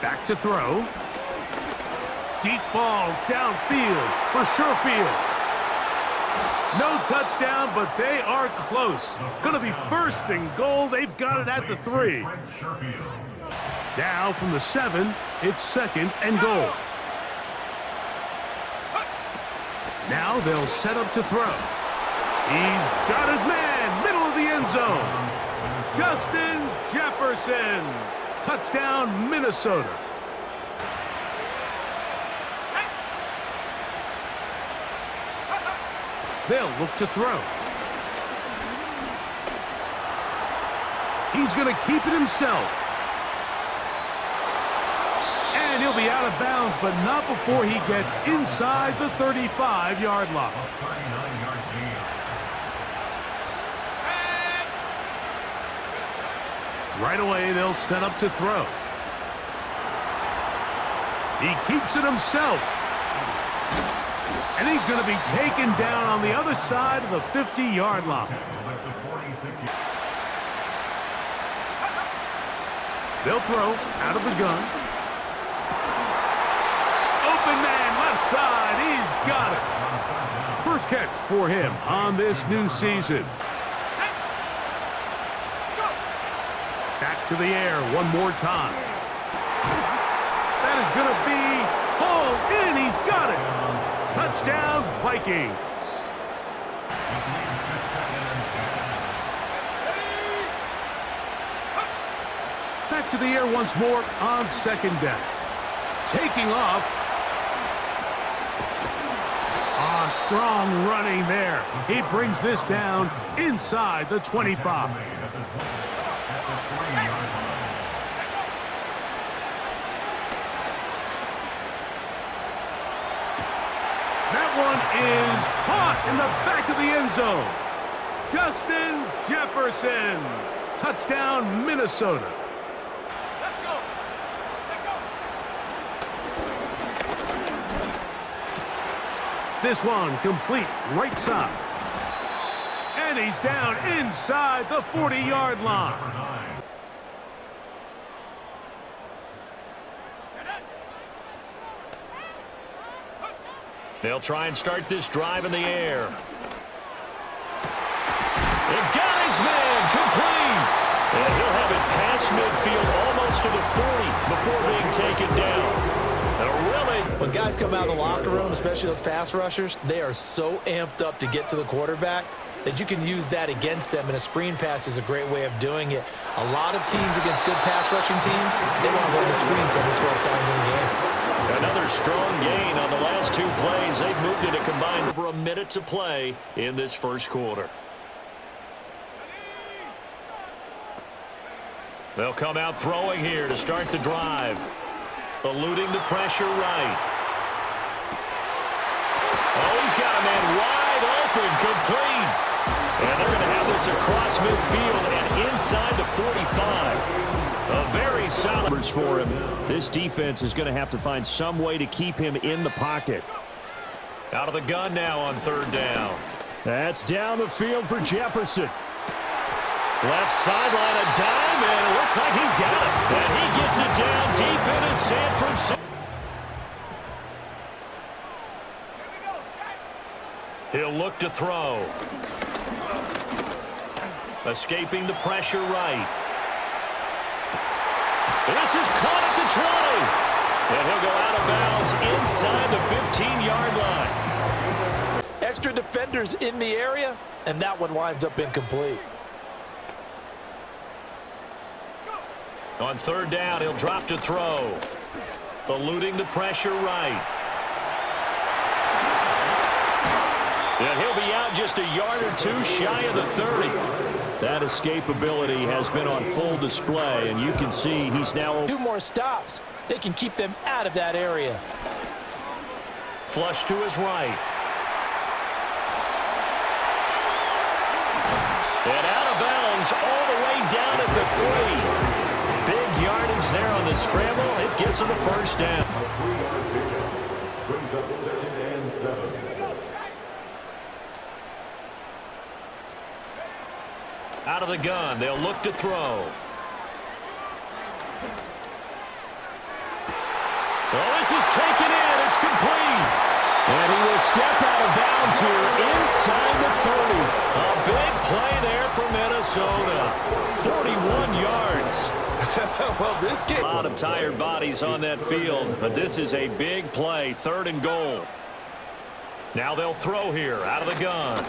Back to throw. Deep ball downfield for Sherfield. No touchdown, but they are close. Going to be first and goal. They've got it at the 3. Now from the 7, it's second and goal. Now they'll set up to throw. He's got his man, middle of the end zone. Justin Jefferson. Touchdown, Minnesota. They'll look to throw. He's going to keep it himself. And he'll be out of bounds, but not before he gets inside the 35-yard line. Right away, they'll set up to throw. He keeps it himself. And he's going to be taken down on the other side of the 50-yard line. They'll throw out of the gun. Open man, left side. He's got it. First catch for him on this new season. Back to the air one more time. That is going to be hauled in. He's got it. Touchdown, Vikings. Back to the air once more on second down. Taking off. Strong running there. He brings this down inside the 25. That one is caught in the back of the end zone. Justin Jefferson. Touchdown, Minnesota. Let's go. This one complete right side. And he's down inside the 40-yard line. They'll try and start this drive in the air. He got his man complete. And he'll have it past midfield almost to the 40 before being taken down. When guys come out of the locker room, especially those pass rushers, they are so amped up to get to the quarterback that you can use that against them, and a screen pass is a great way of doing it. A lot of teams against good pass rushing teams, they want to run the screen 10 to 12 times in a game. Another strong gain on the last 2 plays. They've moved it a combined for a minute to play in this first quarter. They'll come out throwing here to start the drive. Eluding the pressure right. Oh, he's got a man wide open, complete. And they're going to have this across midfield and inside the 45. A very solid numbers for him. This defense is going to have to find some way to keep him in the pocket. Out of the gun now on third down. That's down the field for Jefferson. Left sideline, a dive, and it looks like he's got it. And he gets it down deep into San Francisco. He'll look to throw. Escaping the pressure right. And this is caught at the 20. And he'll go out of bounds inside the 15-yard line. Extra defenders in the area, and that one winds up incomplete. On third down, he'll drop to throw. Eluding the pressure right. And he'll be out just a yard or 2 shy of the 30. That escapability has been on full display, and you can see he's now 2 more stops. They can keep them out of that area. Flush to his right. And out of bounds all the way down at the 3. Big yardage there on the scramble. It gets him the first down. Out of the gun, they'll look to throw. Oh, this is taken in. It's complete. And he will step out of bounds here inside the 30. A big play there for Minnesota. 41 yards. Well, this game... A lot of tired bodies on that field, but this is a big play, 3rd and goal. Now they'll throw here out of the gun.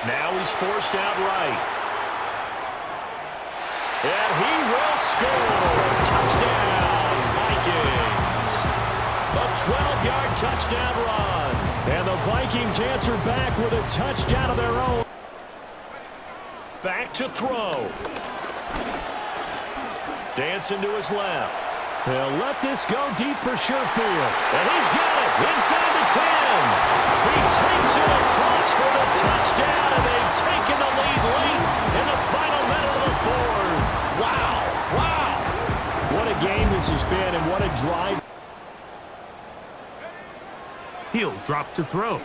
Now he's forced out right. And he will score. Touchdown, Vikings. A 12-yard touchdown run. And the Vikings answer back with a touchdown of their own. Back to throw. Dancing to his left. He'll let this go deep for Sherfield. And he's got it inside the 10. He takes it across for the touchdown, and they've taken the lead late in the final minute of the 4th. Wow. Wow. What a game this has been, and what a drive. He'll drop to throw.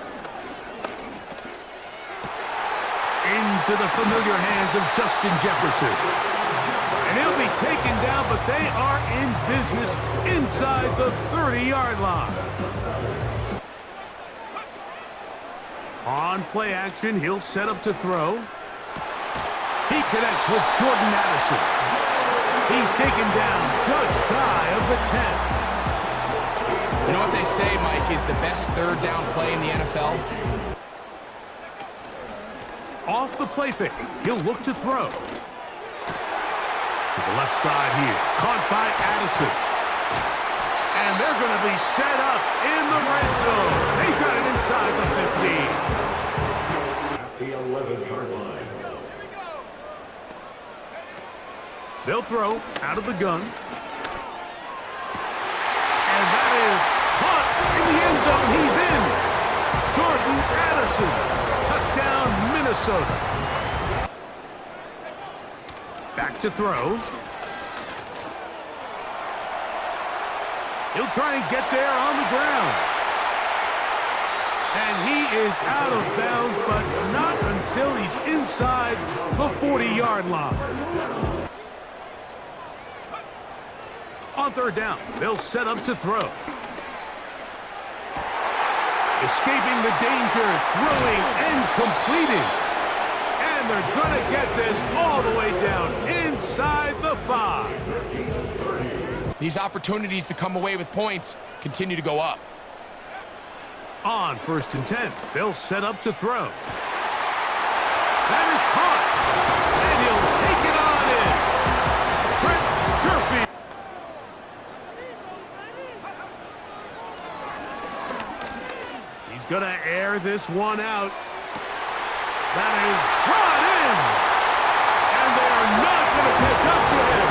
Into the familiar hands of Justin Jefferson. And he'll be taken down, but they are in business inside the 30-yard line. On play action, he'll set up to throw. He connects with Jordan Addison. He's taken down just shy of the 10. You know what they say, Mike, is the best 3rd down play in the NFL? Off the play fake, he'll look to throw. To the left side here, caught by Addison. And they're going to be set up in the red zone. They got it inside the 15. At the 11-yard line. They'll throw out of the gun. And that is caught in the end zone. He's in. Jordan Addison. Touchdown, Minnesota. Back to throw. He'll try and get there on the ground. And he is out of bounds, but not until he's inside the 40-yard line. On 3rd down, they'll set up to throw. Escaping the danger, throwing and completing. And they're going to get this all the way down inside the 5. These opportunities to come away with points continue to go up. On 1st and 10, they'll set up to throw. That is caught. And he'll take it on in. Trent Sherfield. He's going to air this one out. That is brought in. And they are not going to catch up to him.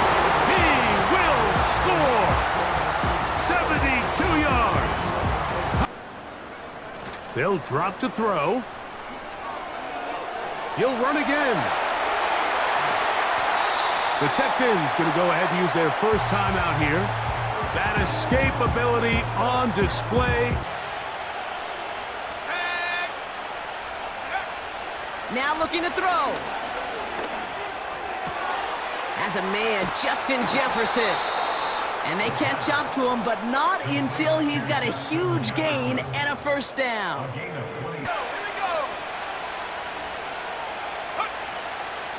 He will score. 72 yards. They'll drop to throw. He'll run again. The Texans going to go ahead and use their first timeout here. That escape ability on display. Now looking to throw. As a man, Justin Jefferson. And they catch up to him, but not until he's got a huge gain and a 1st down.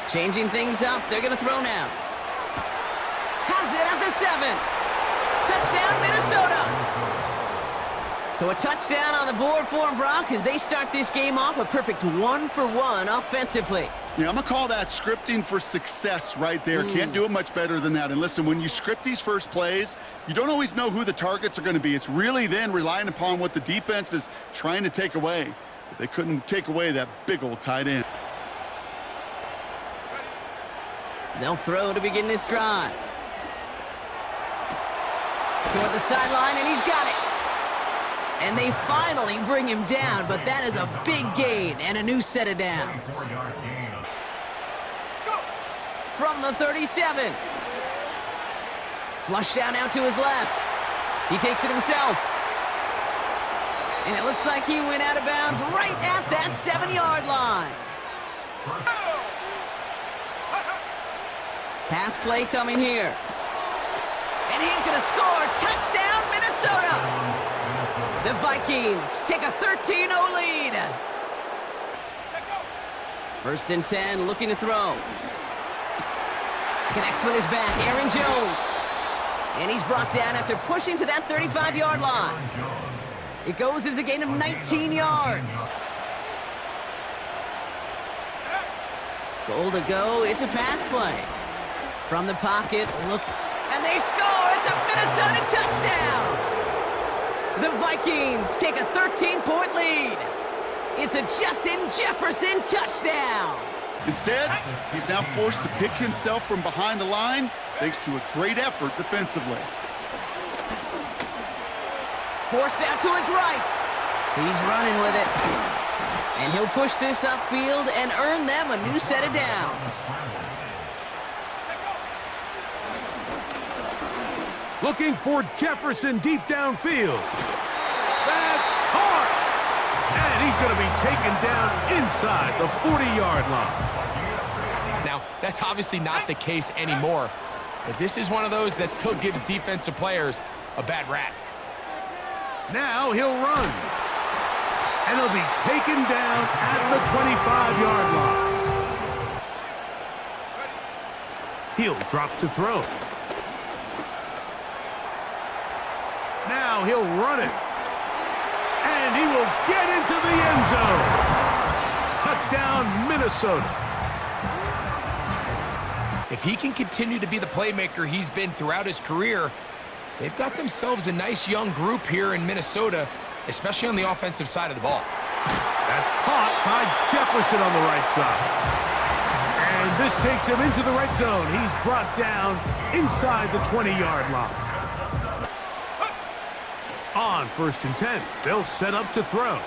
Changing things up. They're going to throw now. Has it at the 7. Touchdown, Minnesota. So a touchdown on the board for them, Brock, as they start this game off a perfect 1-for-1 offensively. Yeah, I'm going to call that scripting for success right there. Can't do it much better than that. And listen, when you script these first plays, you don't always know who the targets are going to be. It's really then relying upon what the defense is trying to take away. But they couldn't take away that big old tight end. They'll throw to begin this drive. Toward the sideline, and he's got it. And they finally bring him down, but that is a big gain and a new set of downs. From the 37. Flushed down out to his left. He takes it himself. And it looks like he went out of bounds right at that 7-yard line. Pass play coming here. And he's going to score. Touchdown, Minnesota. The Vikings take a 13-0 lead. 1st and 10, looking to throw. Connects with his back, Aaron Jones. And he's brought down after pushing to that 35-yard line. It goes as a gain of 19 yards. Goal to go, it's a pass play. From the pocket, look, and they score! It's a Minnesota touchdown! The Vikings take a 13-point lead. It's a Justin Jefferson touchdown! Instead, he's now forced to pick himself from behind the line thanks to a great effort defensively. Forced out to his right. He's running with it. And he'll push this upfield and earn them a new set of downs. Looking for Jefferson deep downfield. That's caught! And he's going to be taken down inside the 40-yard line. Now, that's obviously not the case anymore, but this is one of those that still gives defensive players a bad rap. Now he'll run. And he'll be taken down at the 25-yard line. He'll drop to throw. Now he'll run it. And he will get into the end zone. Touchdown, Minnesota. If he can continue to be the playmaker he's been throughout his career, they've got themselves a nice young group here in Minnesota, especially on the offensive side of the ball. That's caught by Jefferson on the right side. And this takes him into the red zone. He's brought down inside the 20-yard line. On 1st and 10, they'll set up to throw.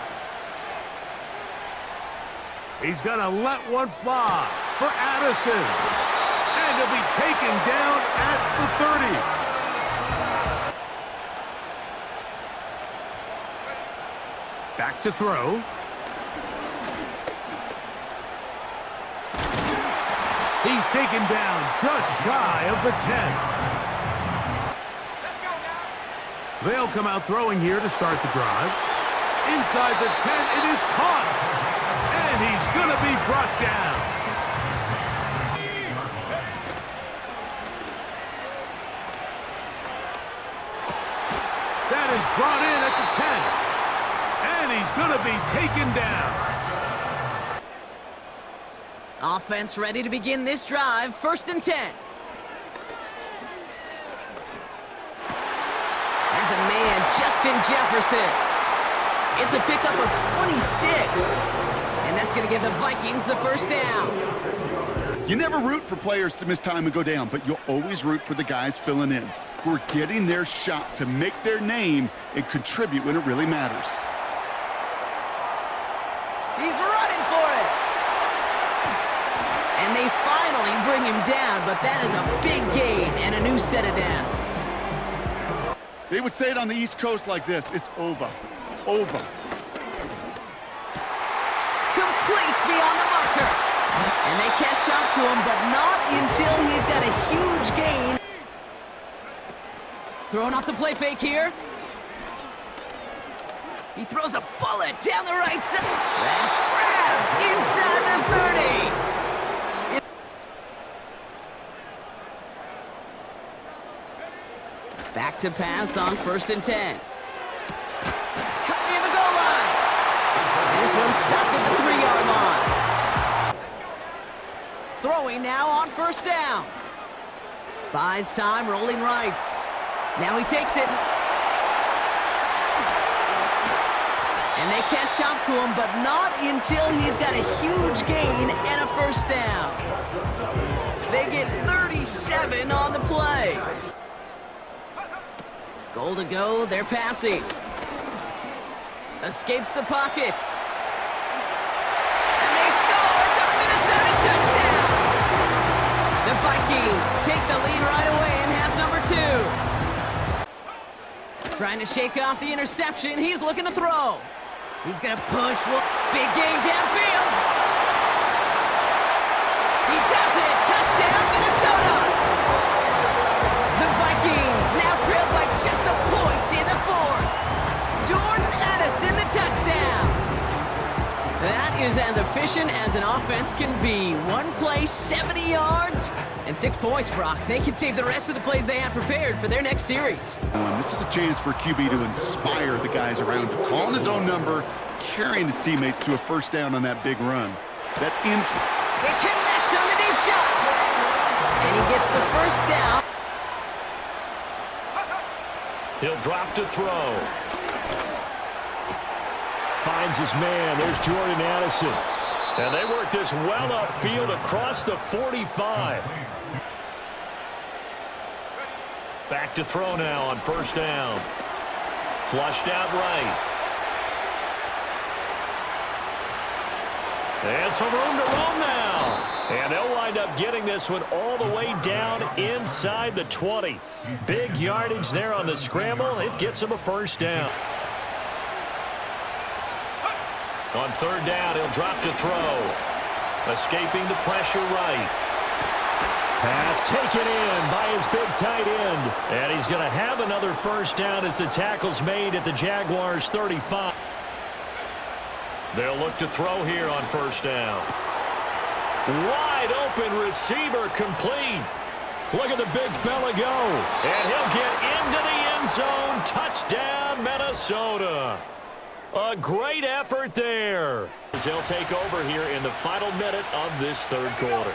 He's going to let one fly for Addison. And he'll be taken down at the 30. Back to throw. He's taken down just shy of the 10. They'll come out throwing here to start the drive. Inside the 10, it is caught. And he's going to be brought down. That is brought in at the 10. And he's going to be taken down. Offense ready to begin this drive. 1st and 10. As a man, Justin Jefferson. It's a pickup of 26. And that's going to give the Vikings the first down. You never root for players to miss time and go down, but you'll always root for the guys filling in, who are getting their shot to make their name and contribute when it really matters. He's running for it. And they finally bring him down, but that is a big gain and a new set of downs. They would say it on the East Coast like this: it's over. Over. Complete beyond the marker. And they catch up to him, but not until he's got a huge gain. Throwing off the play fake here. He throws a bullet down the right side. That's grabbed inside the 30. Back to pass on 1st and 10. Cut near the goal line. And this one's stopped at the 3-yard line. Throwing now on 1st down. Buys time, rolling right. Now he takes it. And they catch up to him, but not until he's got a huge gain and a 1st down. They get 37 on the play. Goal to go, they're passing. Escapes the pocket. And they score! It's a Minnesota touchdown! The Vikings take the lead right away in half number 2. Trying to shake off the interception. He's looking to throw. He's going to push. Big gain downfield. He does it. Touchdown, Minnesota. The Vikings is as efficient as an offense can be. One play, 70 yards, and 6 points, Brock. They can save the rest of the plays they have prepared for their next series. This is a chance for QB to inspire the guys around him. Calling his own number, carrying his teammates to a first down on that big run. That They connect on the deep shot. And he gets the first down. He'll drop to throw. Finds his man. There's Jordan Addison. And they work this well upfield across the 45. Back to throw now on first down. Flushed out right. And some room to roam now. And they'll wind up getting this one all the way down inside the 20. Big yardage there on the scramble. It gets them a first down. On third down, he'll drop to throw. Escaping the pressure right. Pass taken in by his big tight end. And he's going to have another first down as the tackle's made at the Jaguars' 35. They'll look to throw here on first down. Wide open receiver complete. Look at the big fella go. And he'll get into the end zone. Touchdown, Minnesota. A great effort there. They'll take over here in the final minute of this third quarter.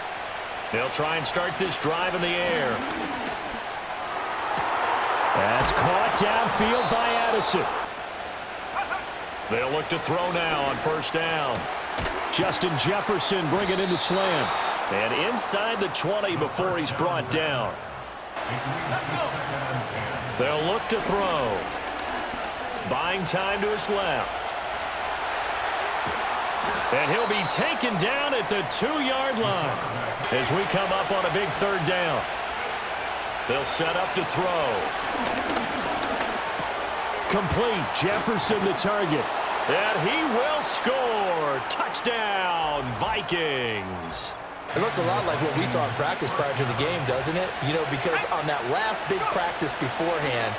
They'll try and start this drive in the air. That's caught downfield by Addison. They'll look to throw now on first down. Justin Jefferson bringing in the slant. And inside the 20 before he's brought down. They'll look to throw. Buying time to his left. And he'll be taken down at the 2-yard line as we come up on a big third down. They'll set up to throw. Complete. Jefferson the target. And he will score. Touchdown, Vikings. It looks a lot like what we saw in practice prior to the game, doesn't it? You know, because on that last big practice beforehand,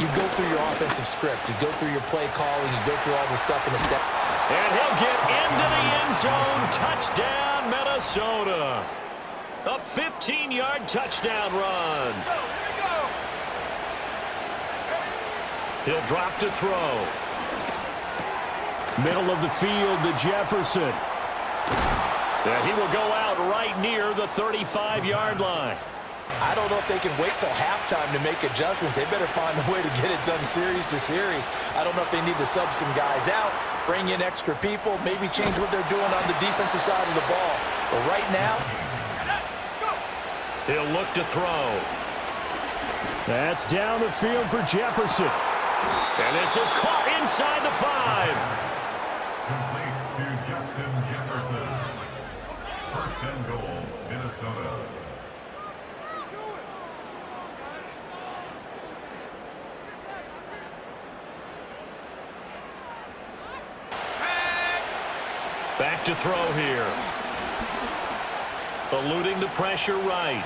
you go through your offensive script. You go through your play calling. You go through all the stuff in the step. And he'll get into the end zone. Touchdown, Minnesota. A 15-yard touchdown run. He'll drop to throw. Middle of the field to Jefferson. And he will go out right near the 35-yard line. I don't know if they can wait till halftime to make adjustments. They better find a way to get it done series to series. I don't know if they need to sub some guys out, bring in extra people, maybe change what they're doing on the defensive side of the ball. But right now, he'll look to throw. That's down the field for Jefferson. And this is caught inside the 5. Complete to Justin Jefferson. First and goal, Minnesota. Back to throw here. Eluding the pressure right.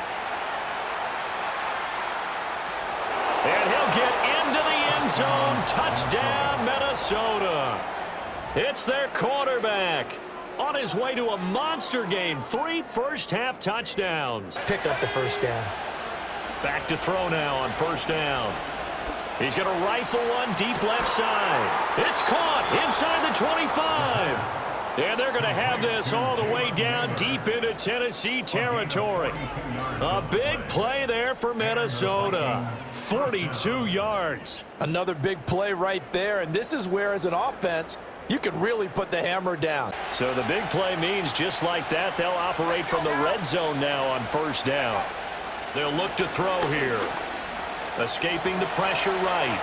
And he'll get into the end zone. Touchdown, Minnesota. It's their quarterback on his way to a monster game. 3 first-half touchdowns. pick up the first down. Back to throw now on first down. He's going to rifle one deep left side. It's caught inside the 25. And they're going to have this all the way down deep into Tennessee territory. A big play there for Minnesota. 42 yards. Another big play right there, and this is where, as an offense, you can really put the hammer down. So the big play means just like that, they'll operate from the red zone now on first down. They'll look to throw here. Escaping the pressure right.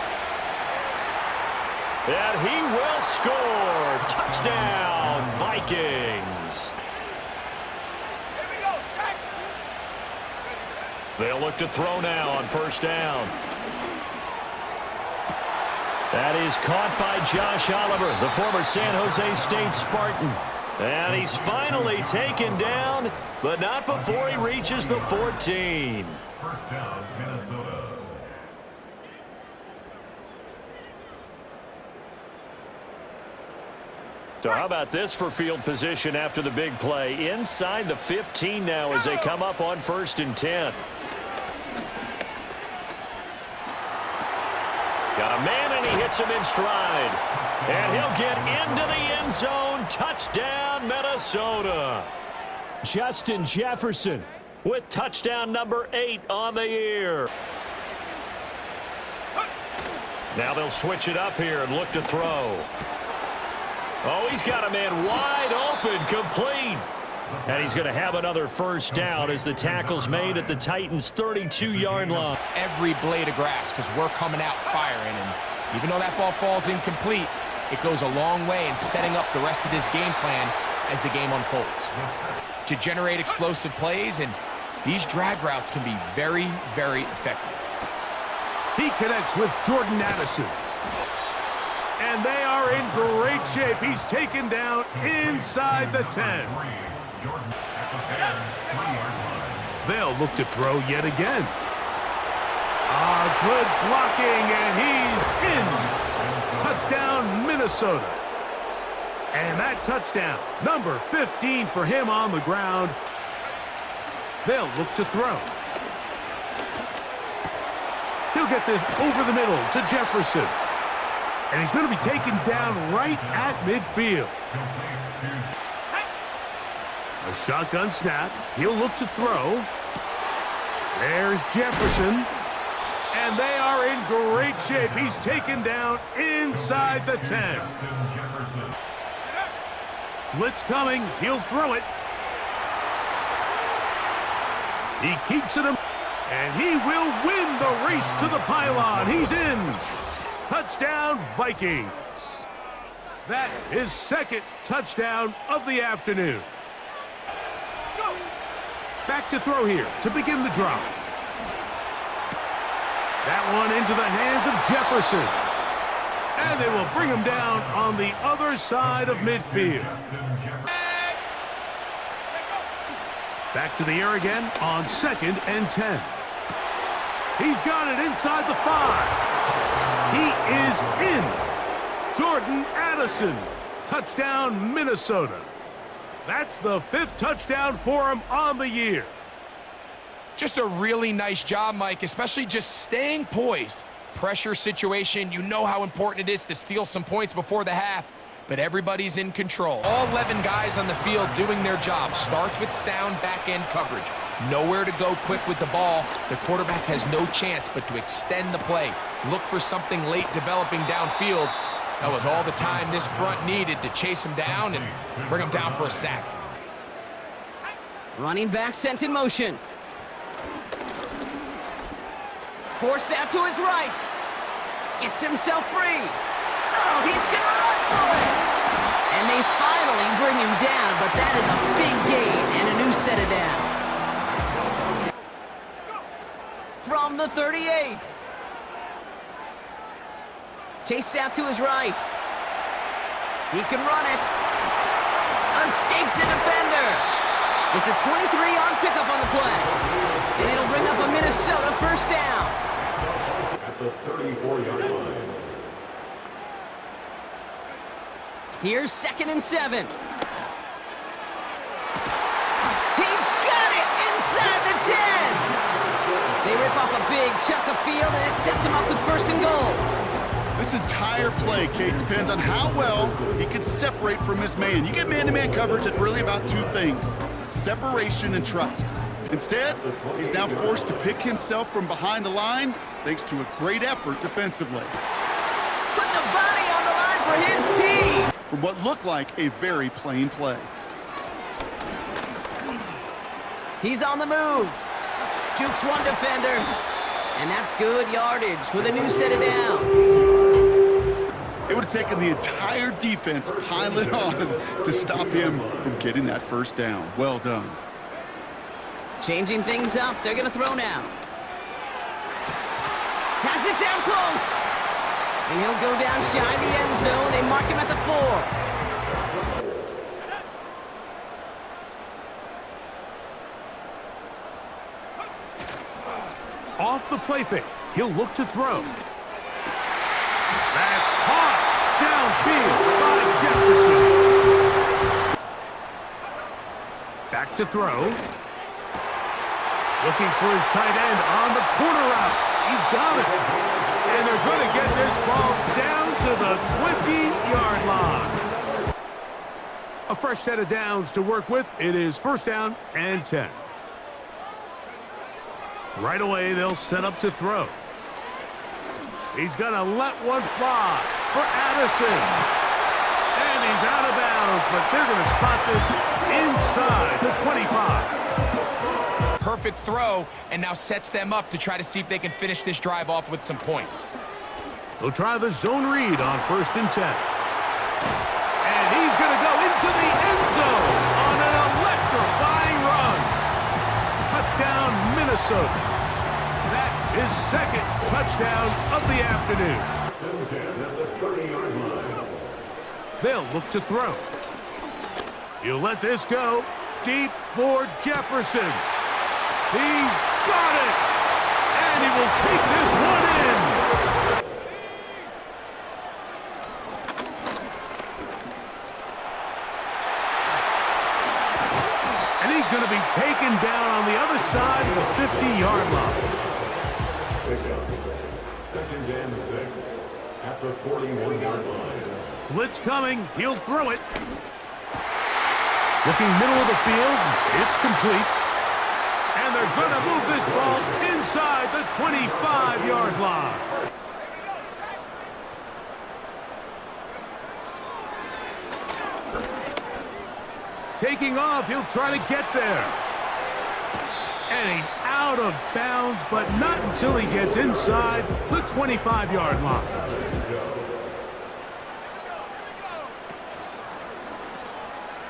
And he will score. Touchdown, Vikings. They'll look to throw now on first down. That is caught by Josh Oliver, the former San Jose State Spartan. And he's finally taken down, but not before he reaches the 14. First down, Minnesota. So how about this for field position after the big play? Inside the 15 now as they come up on 1st and 10. Got a man, and he hits him in stride. And he'll get into the end zone. Touchdown, Minnesota. Justin Jefferson with touchdown number 8 on the year. Now they'll switch it up here and look to throw. Oh, he's got a man wide open, complete. And he's going to have another first down as the tackle's made at the Titans' 32-yard line. Every blade of grass because we're coming out firing. And even though that ball falls incomplete, it goes a long way in setting up the rest of this game plan as the game unfolds. To generate explosive plays, and these drag routes can be very, very effective. He connects with Jordan Addison. And they are in great shape. He's taken down inside the 10. They'll look to throw yet again. Good blocking, and he's in. Touchdown, Minnesota. And that touchdown, number 15 for him on the ground. They'll look to throw. He'll get this over the middle to Jefferson. And he's going to be taken down right at midfield. A shotgun snap. He'll look to throw. There's Jefferson. And they are in great shape. He's taken down inside the 10. Blitz coming. He'll throw it. He keeps it. And he will win the race to the pylon. He's in. Touchdown, Vikings. That is second touchdown of the afternoon. Back to throw here to begin the drive. That one into the hands of Jefferson. And they will bring him down on the other side of midfield. Back to the air again on 2nd and 10. He's got it inside the 5. He is in. Jordan Addison. Touchdown, Minnesota. That's the 5th touchdown for him on the year. Just a really nice job, Mike, especially just staying poised. Pressure situation, you know how important it is to steal some points before the half, but everybody's in control. All 11 guys on the field doing their job. Starts with sound back-end coverage. Nowhere to go quick with the ball. The quarterback has no chance but to extend the play. Look for something late developing downfield. That was all the time this front needed to chase him down and bring him down for a sack. Running back sent in motion. Forced out to his right. Gets himself free. Oh, he's going to run for it. And they finally bring him down, but that is a big gain and a new set of downs. From the 38. Chased out to his right. He can run it. Escapes a defender. It's a 23-yard pickup on the play. And it'll bring up a Minnesota first down. At the 34-yard line. Here's 2nd and 7. He's got it inside the 10. They rip off a big chunk of field, and it sets him up with 1st and goal. This entire play, Kate, depends on how well he can separate from his man. You get man-to-man coverage, it's really about 2 things: separation and trust. Instead, he's now forced to pick himself from behind the line thanks to a great effort defensively. Put the body on the line for his team. From what looked like a very plain play. He's on the move. Jukes one defender. And that's good yardage with a new set of downs. It would have taken the entire defense piling on to stop him from getting that first down. Well done. Changing things up. They're going to throw now. Has it down close. And he'll go down shy of the end zone. They mark him at the 4. Off the play fake. He'll look to throw. That's caught downfield by Jefferson. Back to throw. Looking for his tight end on the corner route. He's got it. And they're going to get this ball down to the 20-yard line. A fresh set of downs to work with. It is first down and 10. Right away, they'll set up to throw. He's going to let one fly for Addison. And he's out of bounds, but they're going to spot this inside the 25. Perfect throw, and now sets them up to try to see if they can finish this drive off with some points. They'll try the zone read on first and 10. And he's going to go into the end zone on an electrifying run. Touchdown, Minnesota. That is second touchdown of the afternoon. At the 30-yard line. They'll look to throw. You let this go deep for Jefferson. He's got it. And he will take this one in. And he's going to be taken down on the other side of the 50-yard line. Pickup. Second and 6 at the 41-yard line. Blitz coming. He'll throw it. Looking middle of the field. It's complete. And they're going to move this ball inside the 25-yard line. Taking off, he'll try to get there. And he's out of bounds, but not until he gets inside the 25-yard line.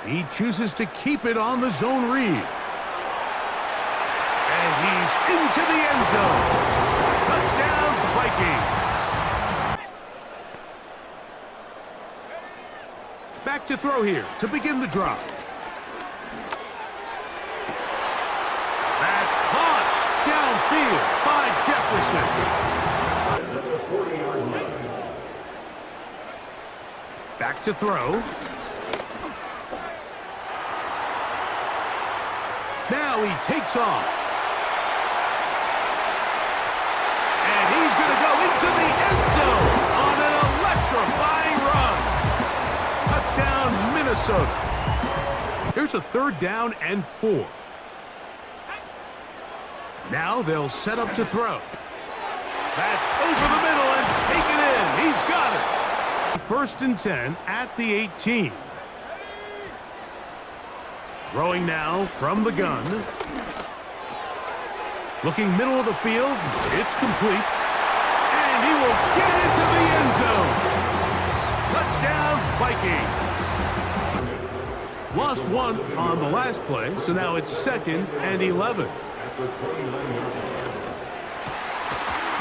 He chooses to keep it on the zone read. And he's into the end zone. Touchdown, Vikings. Back to throw here to begin the drive. That's caught downfield by Jefferson. At the 40-yard line. Back to throw. Now he takes off. And he's going to go into the end zone on an electrifying run. Touchdown, Minnesota. Here's a third down and 4. Now they'll set up to throw. That's over the middle and taken in. He's got it. First and 10 at the 18. Throwing now from the gun. Looking middle of the field. It's complete. And he will get into the end zone. Touchdown, Vikings. Lost one on the last play, so now it's second and 11.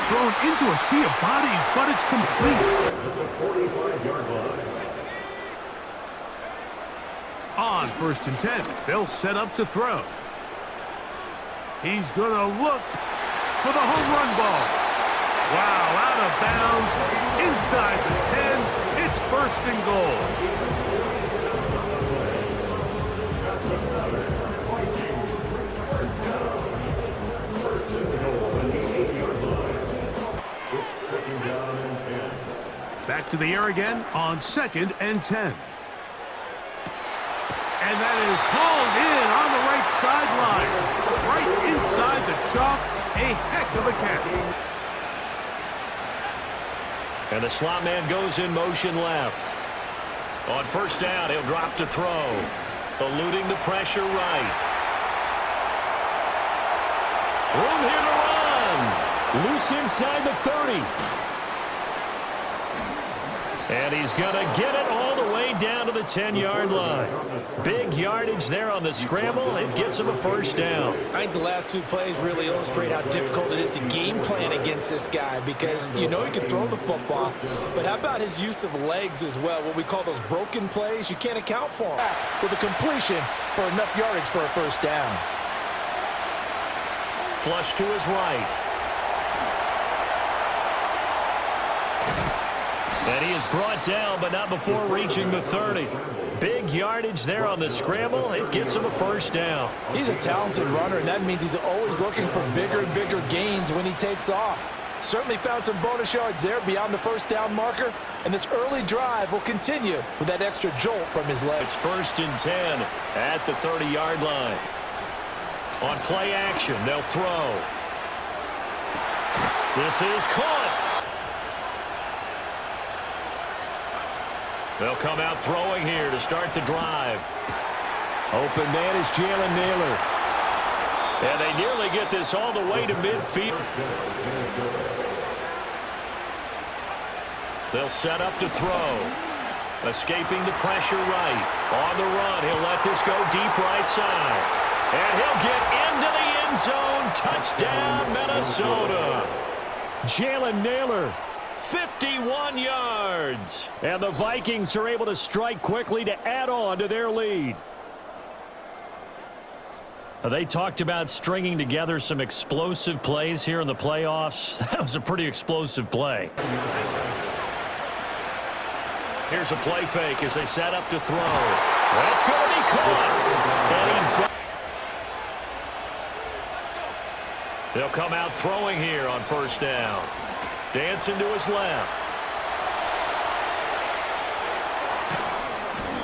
Thrown into a sea of bodies, but it's complete. At the 45-yard line. On first and 10, they'll set up to throw. He's going to look for the home run ball. Wow, out of bounds, inside the 10. It's first and goal. First and goal on the 8-yard line. It's second down and 10. Back to the air again on second and 10. And that is hauled in on the right sideline. Right inside the chalk. A heck of a catch. And the slot man goes in motion left. On first down, he'll drop to throw. Eluding the pressure right. Room here to run. Loose inside the 30. And he's going to get it all the way down to the 10-yard line. Big yardage there on the scramble. It gets him a first down. I think the last two plays really illustrate how difficult it is to game plan against this guy because you know he can throw the football, but how about his use of legs as well, what we call those broken plays? You can't account for them. With a completion for enough yardage for a first down. Flush to his right. And he is brought down, but not before reaching the 30. Big yardage there on the scramble. It gets him a first down. He's a talented runner, and that means he's always looking for bigger and bigger gains when he takes off. Certainly found some bonus yards there beyond the first down marker, and this early drive will continue with that extra jolt from his legs. It's 1st and 10 at the 30-yard line. On play action, they'll throw. This is caught. They'll come out throwing here to start the drive. Open man is Jalen Naylor. And they nearly get this all the way to midfield. They'll set up to throw. Escaping the pressure right. On the run, he'll let this go deep right side. And he'll get into the end zone. Touchdown, Minnesota. Jalen Naylor, 51 yards. And the Vikings are able to strike quickly to add on to their lead. They talked about stringing together some explosive plays here in the playoffs. That was a pretty explosive play. Here's a play fake as they set up to throw. That's going to be caught. And they'll come out throwing here on first down. Dancing to his left.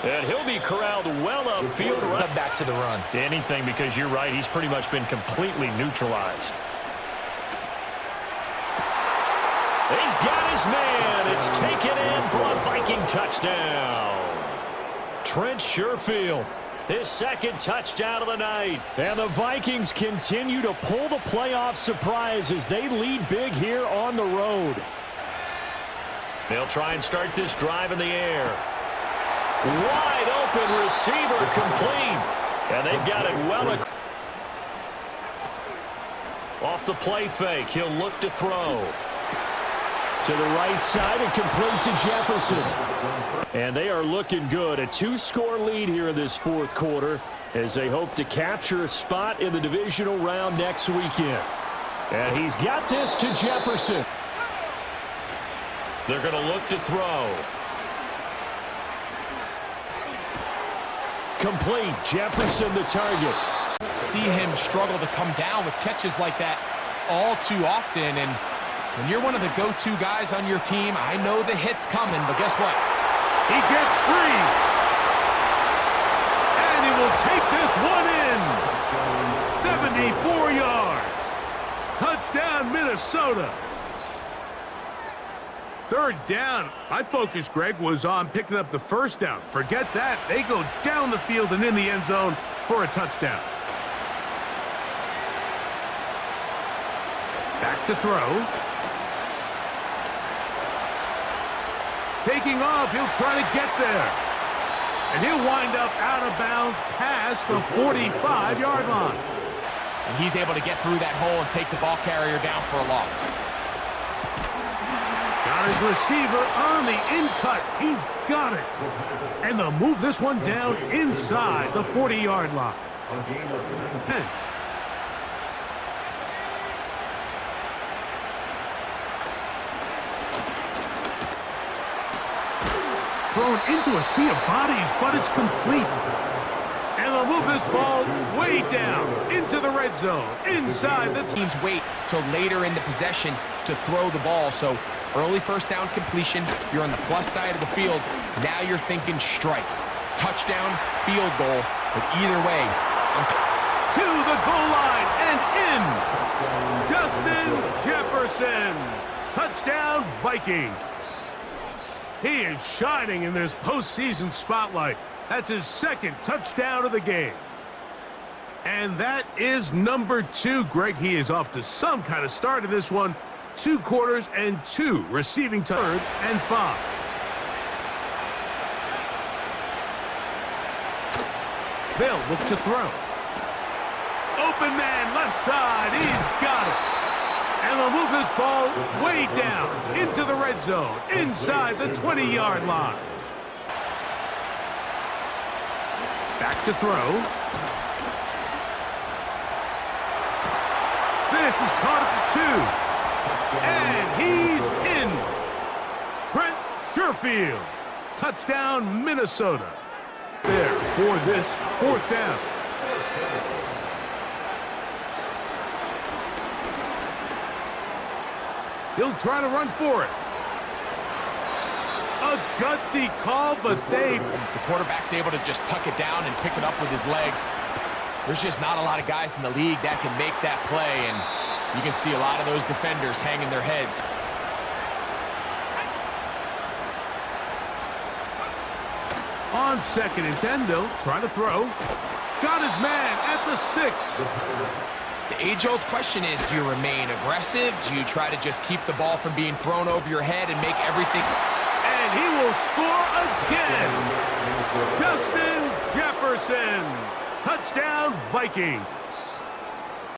And he'll be corralled well upfield. Right back to the run. Anything, because you're right. He's pretty much been completely neutralized. He's got his man. It's taken in for a Viking touchdown. Trent Sherfield, his second touchdown of the night. And the Vikings continue to pull the playoff surprise as they lead big here on the road. They'll try and start this drive in the air. Wide open receiver complete. And they've got it well. Off the play fake, he'll look to throw. To the right side and complete to Jefferson. And they are looking good. A 2-score lead here in this fourth quarter as they hope to capture a spot in the divisional round next weekend. And he's got this to Jefferson. They're going to look to throw. Complete. Jefferson the target. See him struggle to come down with catches like that all too often. And when you're one of the go-to guys on your team, I know the hit's coming, but guess what? He gets free. And he will take this one in. 74 yards. Touchdown, Minnesota. Third down. My focus, Greg, was on picking up the first down. Forget that. They go down the field and in the end zone for a touchdown. Back to throw. Taking off, he'll try to get there. And he'll wind up out of bounds past the 45-yard line. And he's able to get through that hole and take the ball carrier down for a loss. Got his receiver on the in-cut. He's got it. And they'll move this one down inside the 40-yard line. Thrown into a sea of bodies, but it's complete. And they'll move this ball way down into the red zone, inside the teams wait till later in the possession to throw the ball. So early first down completion, you're on the plus side of the field. Now you're thinking strike, touchdown, field goal. But either way, to the goal line and in. Justin Jefferson. Touchdown, Vikings. He is shining in this postseason spotlight. That's his second touchdown of the game. And that is number 2. Greg, he is off to some kind of start in this one. 2 quarters and 2 receiving third and 5. They'll look to throw. Open man left side. He's got it. And they'll move this ball way down into the red zone, inside the 20-yard line. Back to throw. This is caught at the 2. And he's in. Trent sure field. Touchdown, Minnesota. There for this 4th down. He'll try to run for it. A gutsy call, but the quarterback's able to just tuck it down and pick it up with his legs. There's just not a lot of guys in the league that can make that play, and you can see a lot of those defenders hanging their heads. On 2nd and 10, they'll try to throw. Got his man at the 6. The age-old question is, do you remain aggressive? Do you try to just keep the ball from being thrown over your head and make everything... And he will score again. Justin Jefferson. Touchdown, Vikings.